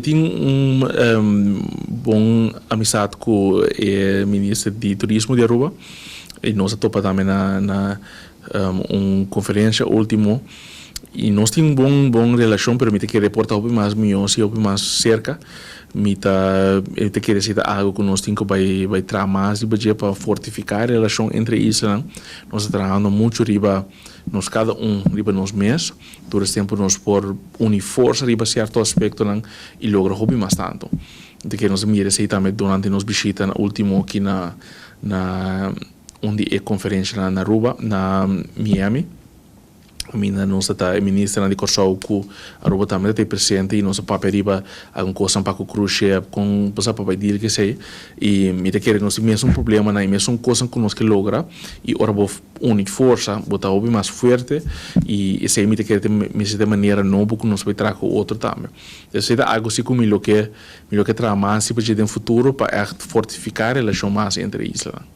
tenho bom amizade com o ministro de Turismo de Aruba e nós topa também na conferência último e nós temos bom relação, pero me te quer reportar mais milhões e mais cerca me te quer dizer algo que nós temos que vai trabalhar mais e para fortificar a relação entre Islândia. Nós trabalhando muito riba nós cada riba nos mês, todo esse tempo nós por unir força riba certo aspecto e logra hobby mais tanto. De que nós mira se também durante nos visita na último aqui na onde é conferência na Aruba, na Miami. Mina nossa tá ministra de Corsau com Aruba também está presente e nossa papel riba alguma coisa para o cruise ship com passar para dir que sei e me te querer nós mesmo problema na mesmo coisa que nós que logra e ora vou unir força botar o mais forte e sei me te querer me se de maneira não porque nós vai trazer outro também isso é algo assim como me lo que trabalhar se para no futuro para fortificar a relação mais entre Islândia.